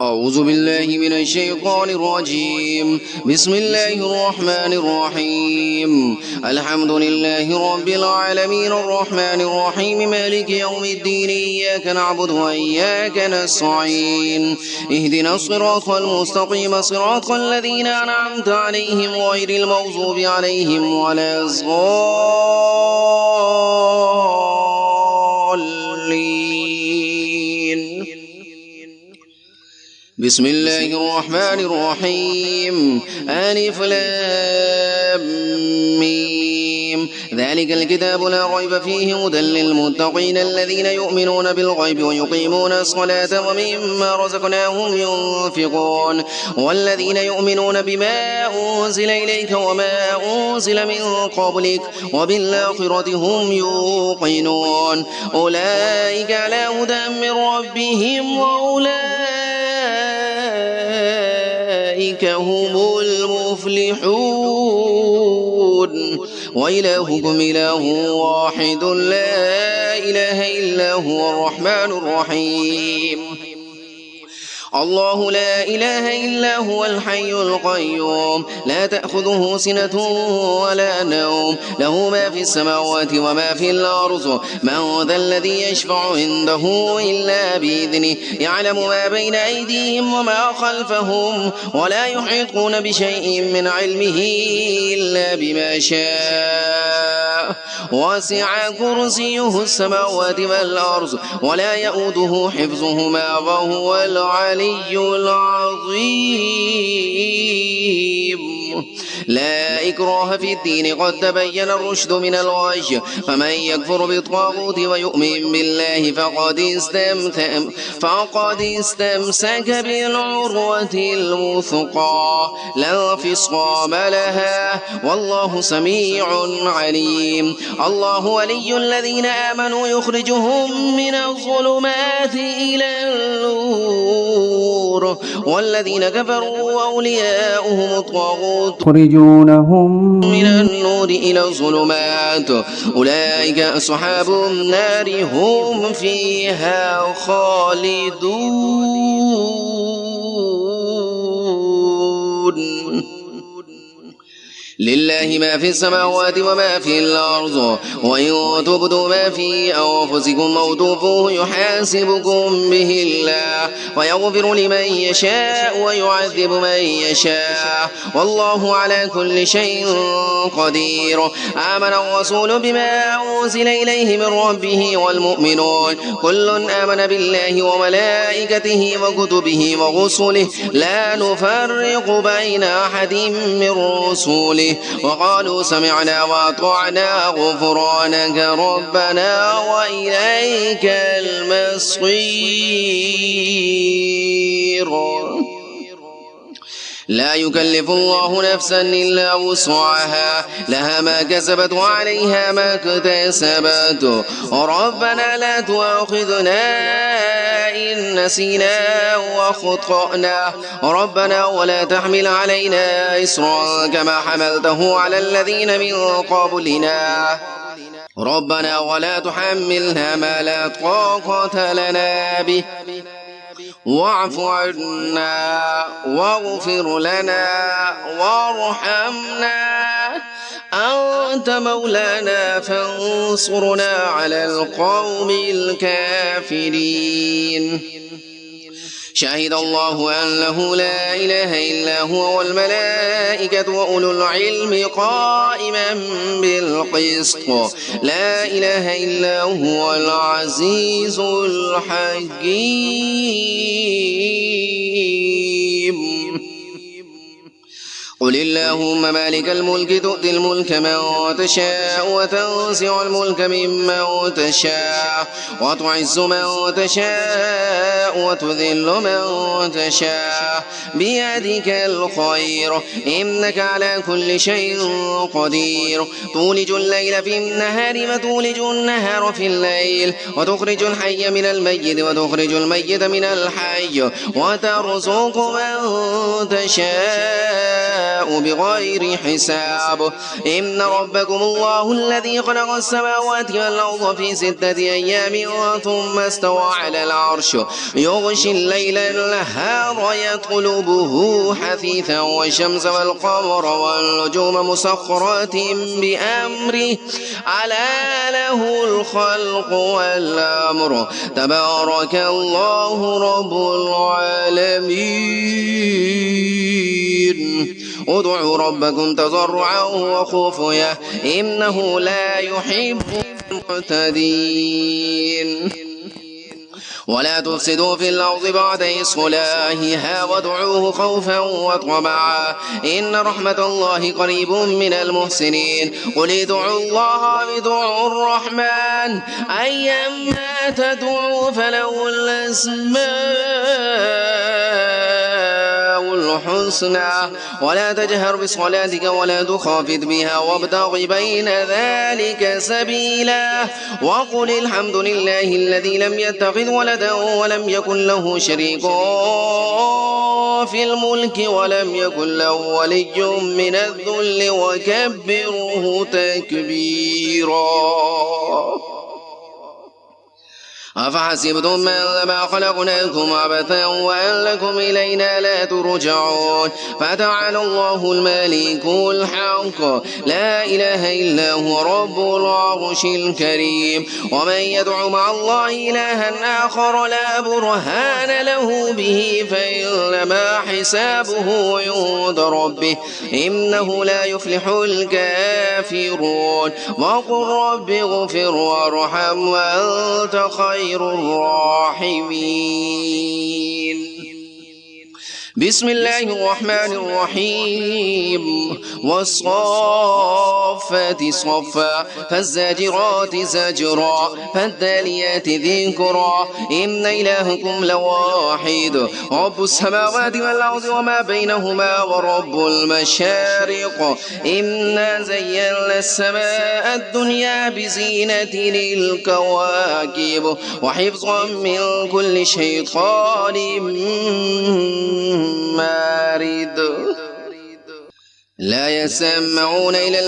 أعوذ بالله من الشيطان الرجيم. بسم الله الرحمن الرحيم. الحمد لله رب العالمين الرحمن الرحيم مالك يوم الدين إياك نعبد وإياك نستعين اهدنا الصراط المستقيم صراط الذين أنعمت عليهم غير المغضوب عليهم ولا الضالين. بسم الله الرحمن الرحيم. ألف لام ميم. ذلك الكتاب لا ريب فيه هدى للمتقين الذين يؤمنون بالغيب ويقيمون الصلاة ومما رزقناهم ينفقون والذين يؤمنون بما أنزل إليك وما أنزل من قبلك وبالآخرة هم يوقنون أولئك على هدى من ربهم وأولئك هم المفلحون. وإلهكم إله واحد لا إله إلا هو الرحمن الرحيم. الله لا إله إلا هو الحي القيوم لا تأخذه سنة ولا نوم له ما في السماوات وما في الأرض. من ذا الذي يشفع عنده إلا بإذنه يعلم ما بين أيديهم وما خلفهم ولا يحيطون بشيء من علمه إلا بما شاء وسع كرسيه السماوات والأرض ولا يؤوده حفظهما وهو العلي العظيم. لا إكراه في الدين قد تبين الرشد من الغي فمن يكفر بالطاغوت ويؤمن بالله فقد استمسك بالعروة الوثقى لا انفصام لها والله سميع عليم. الله ولي الذين آمنوا يخرجهم من الظلمات إلى النور والذين كفروا أولياؤهم الطاغوت يخرجونهم من النور إلى الظلمات أولئك أصحاب النار هم فيها خالدون. لله ما في السماوات وما في الأرض وإن تبدوا ما في أنفسكم أو تخفوه يحاسبكم به الله ويغفر لمن يشاء ويعذب من يشاء والله على كل شيء قدير. آمن الرسول بما أنزل إليه من ربه والمؤمنون كل آمن بالله وملائكته وكتبه ورسله لا نفرق بين أحد من رسله وقالوا سمعنا وأطعنا غفرانك ربنا وإليك المصير. لا يكلف الله نفسا إلا وسعها لها ما كسبت وعليها ما اكتسبت ربنا لا تؤاخذنا إن نسينا وأخطأنا ربنا ولا تحمل علينا إصرا كما حملته على الذين من قبلنا ربنا ولا تحملنا ما لا طاقة لنا به واعف عنا واغفر لنا وارحمنا أنت مولانا فانصرنا على القوم الكافرين. شهد الله أنه لا إله إلا هو والملائكة وأولو العلم قائما بالقسط لا إله إلا هو العزيز الحكيم. قل اللهم مالك الملك تؤتي الملك من تشاء وتنزع الملك ممن تشاء وتعز من تشاء وتذل من تشاء بيدك الخير إنك على كل شيء قدير. تولج الليل في النهار وتولج النهار في الليل وتخرج الحي من الميت وتخرج الميت من الحي وترزق من تشاء يشاء بغير حساب. إن ربكم الله الذي خلق السماوات والأرض في 6 أيام ثم استوى على العرش يغشي الليل النهار يطلبه حثيثا والشمس والقمر والنجوم مسخرات بأمره ألا له الخلق والأمر تبارك الله رب العالمين. ادعوا ربكم تضرعا وخفيا إنه لا يحب المعتدين. ولا تفسدوا في الأرض بعد إصلاحها وادعوه خوفا وطمعا إن رحمة الله قريب من المحسنين. قل ادعوا الله أو ادعوا الرحمن أيما تدعوا فله الأسماء الحسنى ولا تجهر بصلاتك ولا تخافت بها وابتغ بين ذلك سبيلا. وقل الحمد لله الذي لم يتخذ ولدا ولم يكن له شريك في الملك ولم يكن له ولي من الذل وكبره تكبيرا. أفحسبتم أنما خلقناكم عبثا وأنكم إلينا لا ترجعون فتعالى الله الملك الحق لا إله إلا هو رب العرش الكريم. ومن يدع مع الله إلها آخر لا برهان له به فإنما حسابه عند ربه إنه لا يفلح الكافرون. وقل رب اغفر وارحم وأنت خير الراحمين. بسم الله الرحمن الرحيم. والصافات صفا فالزاجرات زجرا فالتاليات ذكرا إن إلهكم لواحد رب السماوات والأرض وما بينهما ورب المشارق. إنا زينا السماء الدنيا بزينة للكواكب وحفظا من كل شيطان مارد. لا يسمعون إلى